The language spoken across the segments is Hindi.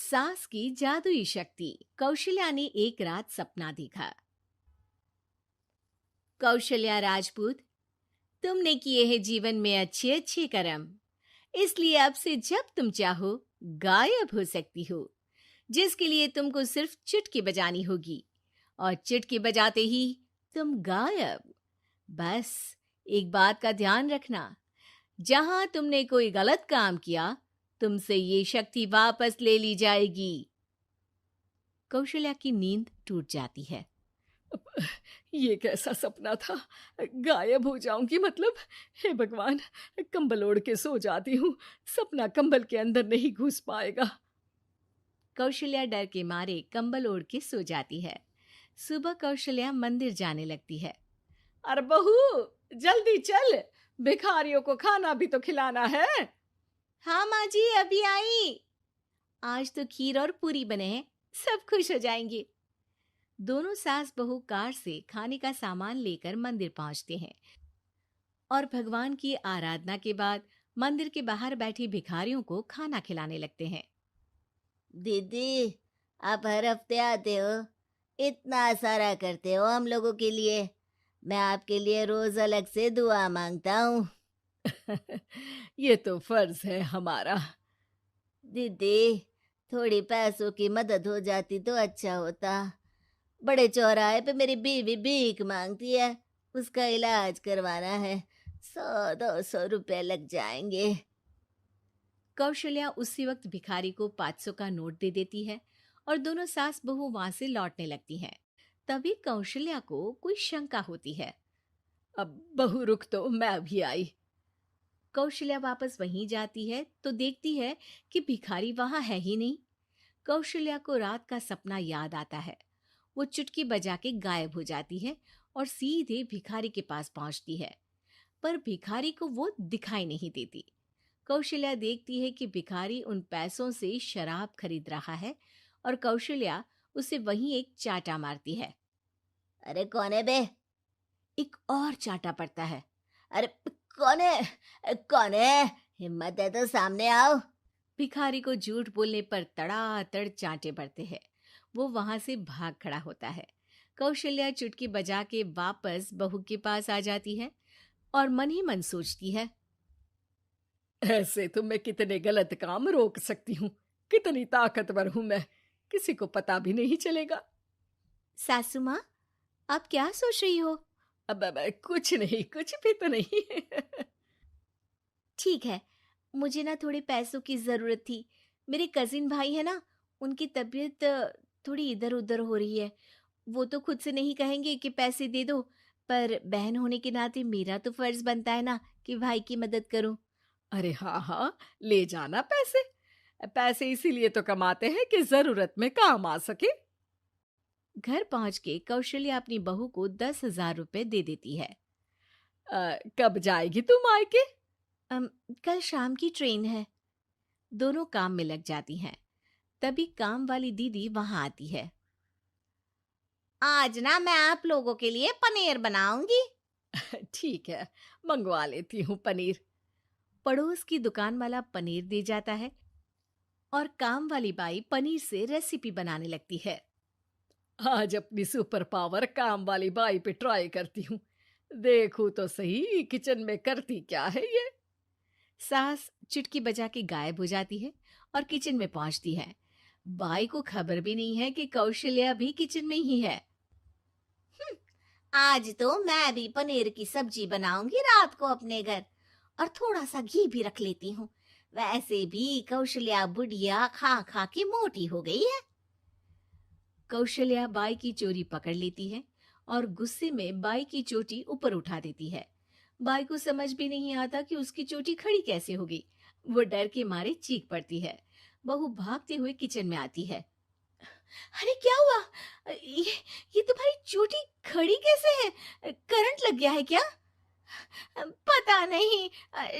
सास की जादुई शक्ति। कौशल्या ने एक रात सपना देखा। कौशल्या राजपूत, तुमने किए हैं जीवन में अच्छे अच्छे कर्म, इसलिए अब से जब तुम चाहो गायब हो सकती हो, जिसके लिए तुमको सिर्फ चुटकी बजानी होगी और चुटकी बजाते ही तुम गायब। बस एक बात का ध्यान रखना, जहां तुमने कोई गलत काम किया तुमसे ये शक्ति वापस ले ली जाएगी। कौशल्या की नींद टूट जाती है। ये कैसा सपना था? गायब हो जाऊंगी मतलब? हे भगवान, कंबल ओढ़ के सो जाती हूँ, सपना कंबल के अंदर नहीं घुस पाएगा। कौशल्या डर के मारे कंबल ओढ़ के सो जाती है। सुबह कौशल्या मंदिर जाने लगती है। अरे बहू, जल्दी चल, भिखारियों को खाना भी तो खिलाना है। हाँ माँ जी, अभी आई। आज तो खीर और पूरी बने हैं, सब खुश हो जाएंगे। दोनों सास बहू कार से खाने का सामान लेकर मंदिर पहुंचते हैं और भगवान की आराधना के बाद मंदिर के बाहर बैठे भिखारियों को खाना खिलाने लगते हैं। दीदी, आप हर हफ्ते आते हो, इतना सारा करते हो हम लोगों के लिए। मैं आपके लिए रोज अलग से दुआ मांगता हूँ। ये तो फर्ज है हमारा। दीदी, थोड़ी पैसों की मदद हो जाती तो अच्छा होता। बड़े चौराहे पे मेरी बीवी भीख मांगती है, उसका इलाज करवाना है, 100-200 रुपए लग जाएंगे। कौशल्या उसी वक्त भिखारी को 500 का नोट दे देती है और दोनों सास बहू वहां से लौटने लगती हैं। तभी कौशल्या को कोई शंका होती है। अब बहू रुक, तो मैं अभी आई। कौशल्या वापस वहीं जाती है तो देखती है कि भिखारी वहां है ही नहीं। कौशल्या को रात का सपना याद आता है। वो चुटकी बजा के गायब हो जाती है और सीधे भिखारी के पास पहुंचती है, पर भिखारी को वो दिखाई नहीं देती। कौशल्या देखती है कि भिखारी उन पैसों से शराब खरीद रहा है और कौशल्या उसे वहीं एक चाटा मारती है। अरे कौन है बे? एक और चाटा पड़ता है। अरे कौन है? कौन है? हिम्मत है तो सामने आओ। भिखारी को झूठ बोलने पर तड़ातड़ चांटे पड़ते हैं। वो वहां से भाग खड़ा होता है। कौशल्या चुटकी बजा के वापस बहू के पास आ जाती है और मन ही मन सोचती है, ऐसे तो मैं कितने गलत काम रोक सकती हूँ, कितनी ताकतवर हूँ मैं, किसी को पता भी नहीं चलेगा। सासू माँ, आप क्या सोच रही हो? अब कुछ नहीं, कुछ भी तो नहीं। ठीक है, मुझे ना थोड़े पैसों की जरूरत थी। मेरे कजिन भाई है ना, उनकी तबीयत थोड़ी इधर उधर हो रही है। वो तो खुद से नहीं कहेंगे कि पैसे दे दो, पर बहन होने के नाते मेरा तो फर्ज बनता है ना कि भाई की मदद करूं। अरे हाँ हाँ, ले जाना पैसे। पैसे इसीलिए तो कमाते हैं कि जरूरत में काम आ सके। घर पहुंच के कौशल्या अपनी बहू को 10,000 रुपए दे देती है। कब जाएगी तुम मायके? कल शाम की ट्रेन है। दोनों काम में लग जाती हैं। तभी काम वाली दीदी वहां आती है। आज ना मैं आप लोगों के लिए पनीर बनाऊंगी। ठीक है, मंगवा लेती हूँ पनीर। पड़ोस की दुकान वाला पनीर दे जाता है और काम वाली बाई पनीर से रेसिपी बनाने लगती है। आज अपनी सुपर पावर काम वाली बाई पे ट्राई करती हूँ, देखूं तो सही किचन में करती क्या है ये। सास चुटकी बजा के गायब हो जाती है और किचन में पहुंचती है। बाई को खबर भी नहीं है कि कौशल्या भी किचन में ही है। आज तो मैं भी पनीर की सब्जी बनाऊंगी रात को अपने घर, और थोड़ा सा घी भी रख लेती हूँ। वैसे भी कौशल्या बुढ़िया खा खा के मोटी हो गई है। कौशल्या बाई की चोरी पकड़ लेती है और गुस्से में बाई की चोटी ऊपर उठा देती है। बाई को समझ भी नहीं आता कि उसकी चोटी खड़ी कैसे हो गई। वो डर के मारे चीख पड़ती है। बहू भागते हुए किचन में आती है। अरे क्या हुआ? ये तुम्हारी चोटी खड़ी कैसे है? करंट लग गया है क्या? पता नहीं,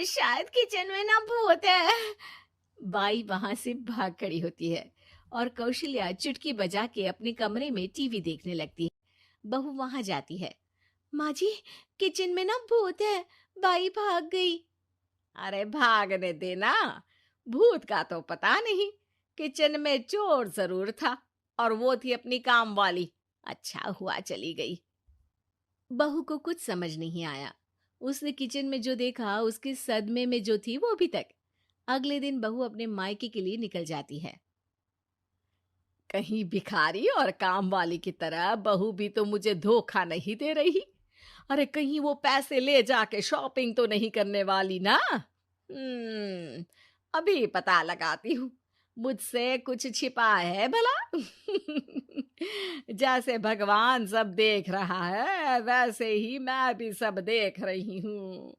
शायद किचन में ना भूत है। बाई वहां से भाग खड़ी होती है और कौशल्या चुटकी बजा के अपने कमरे में टीवी देखने लगती है। बहू वहां जाती है। माँ जी, किचन में ना भूत है, बाई भाग गई। अरे भागने देना, भूत का तो पता नहीं, किचन में चोर जरूर था और वो थी अपनी काम वाली। अच्छा हुआ चली गई। बहू को कुछ समझ नहीं आया। उसने किचन में जो देखा उसके सदमे में जो थी वो अभी तक। अगले दिन बहू अपने मायके के लिए निकल जाती है। कहीं भिखारी और काम वाली की तरह बहू भी तो मुझे धोखा नहीं दे रही। अरे कहीं वो पैसे ले जाके शॉपिंग तो नहीं करने वाली ना। अभी पता लगाती हूँ। मुझसे कुछ छिपा है भला। जैसे भगवान सब देख रहा है वैसे ही मैं भी सब देख रही हूँ।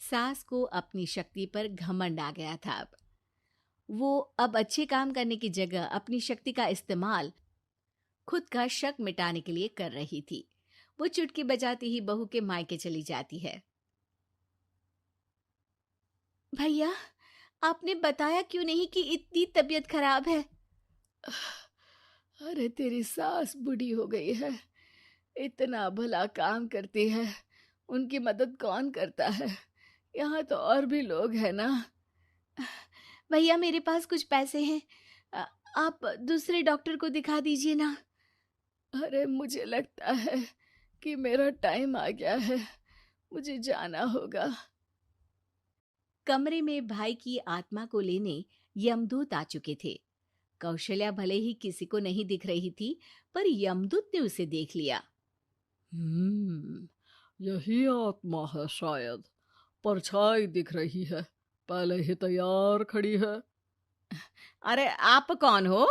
सास को अपनी शक्ति पर घमंड आ गया था। वो अब अच्छे काम करने की जगह अपनी शक्ति का इस्तेमाल खुद का शक मिटाने के लिए कर रही थी। वो चुटकी बजाती ही बहू के मायके चली जाती है। भैया, आपने बताया क्यों नहीं कि इतनी तबीयत खराब है? अरे तेरी सास बूढ़ी हो गई है, इतना भला काम करती है, उनकी मदद कौन करता है? यहाँ तो और भी लोग हैं ना। भैया, मेरे पास कुछ पैसे हैं, आप दूसरे डॉक्टर को दिखा दीजिए ना। अरे मुझे लगता है कि मेरा टाइम आ गया है, मुझे जाना होगा। कमरे में भाई की आत्मा को लेने यमदूत आ चुके थे। कौशल्या भले ही किसी को नहीं दिख रही थी, पर यमदूत ने उसे देख लिया। यही आत्मा है शायद, परछाई दिख रही है, पहले ही तैयार खड़ी है। अरे आप कौन हो?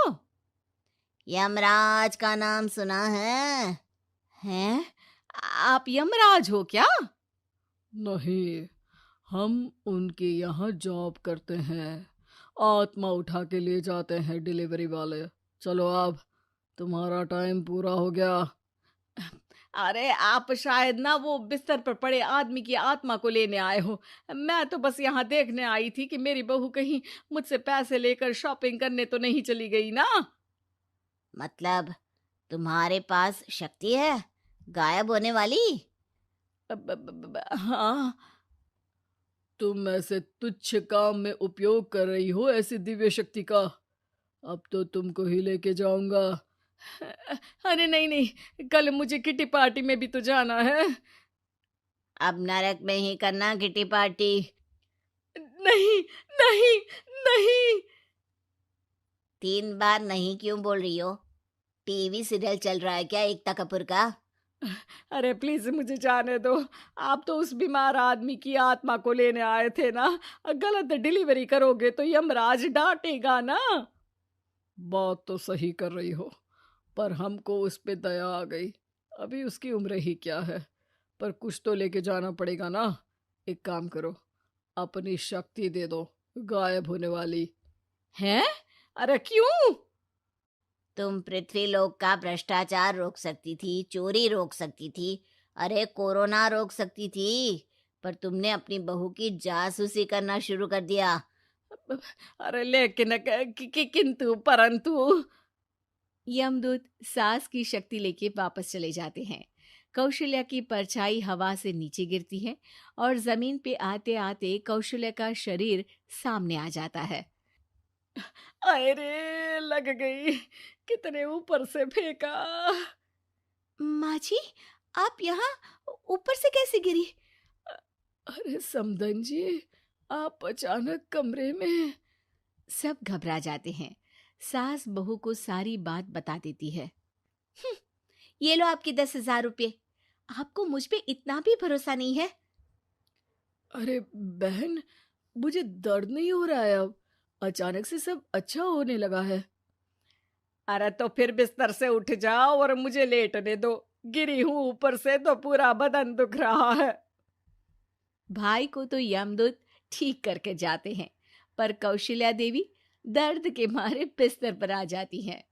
यमराज का नाम सुना है? हैं? आप यमराज हो क्या? नहीं, हम उनके यहाँ जॉब करते हैं, आत्मा उठा के ले जाते हैं डिलीवरी वाले। चलो अब तुम्हारा टाइम पूरा हो गया। अरे आप शायद ना वो बिस्तर पर पड़े आदमी की आत्मा को लेने आए हो। मैं तो बस यहाँ देखने आई थी कि मेरी बहू कहीं मुझसे पैसे लेकर शॉपिंग करने तो नहीं चली गई ना। मतलब तुम्हारे पास शक्ति है गायब होने वाली? हाँ। तुम ऐसे तुच्छ काम में उपयोग कर रही हो ऐसी दिव्य शक्ति का। अब तो तुमको ही लेके जाऊंगा। अरे नहीं नहीं, कल मुझे किटी पार्टी में भी तो जाना है। अब नरक में ही करना किटी पार्टी। नहीं नहीं नहीं। 3 बार नहीं क्यों बोल रही हो? टीवी सीरियल चल रहा है क्या एकता कपूर का? अरे प्लीज मुझे जाने दो। आप तो उस बीमार आदमी की आत्मा को लेने आए थे ना। गलत डिलीवरी करोगे तो यमराज डांटेगा ना। बात तो सही कर रही हो, पर हमको उस पे दया आ गई। अभी उसकी उम्र ही क्या है, पर कुछ तो लेके जाना पड़ेगा ना। एक काम करो, अपनी शक्ति दे दो, गायब होने वाली। हैं? अरे क्यों? तुम पृथ्वीलोक का भ्रष्टाचार रोक सकती थी, चोरी रोक सकती थी, अरे कोरोना रोक सकती थी, पर तुमने अपनी बहू की जासूसी करना शुरू कर दिया। अरे लेकिन किंतु परंतु। यमदूत सास की शक्ति लेके वापस चले जाते हैं। कौशल्या की परछाई हवा से नीचे गिरती है और जमीन पे आते आते कौशल्या का शरीर सामने आ जाता है। अरे लग गई, कितने ऊपर से फेंका। माँ जी, आप यहाँ ऊपर से कैसे गिरी? अरे समधन जी, आप अचानक कमरे में। सब घबरा जाते हैं। सास बहू को सारी बात बता देती है। ये लो आपके 10,000 रुपये। आपको मुझ पे इतना भी भरोसा नहीं है? अरे बहन, मुझे दर्द नहीं हो रहा है, अब अचानक से सब अच्छा होने लगा है। अरे तो फिर बिस्तर से उठ जाओ और मुझे लेटने दो। गिरी हूं ऊपर से तो पूरा बदन दुख रहा है। भाई को तो यमदूत ठीक करके जाते हैं, पर कौशल्या देवी दर्द के मारे बिस्तर पर आ जाती हैं।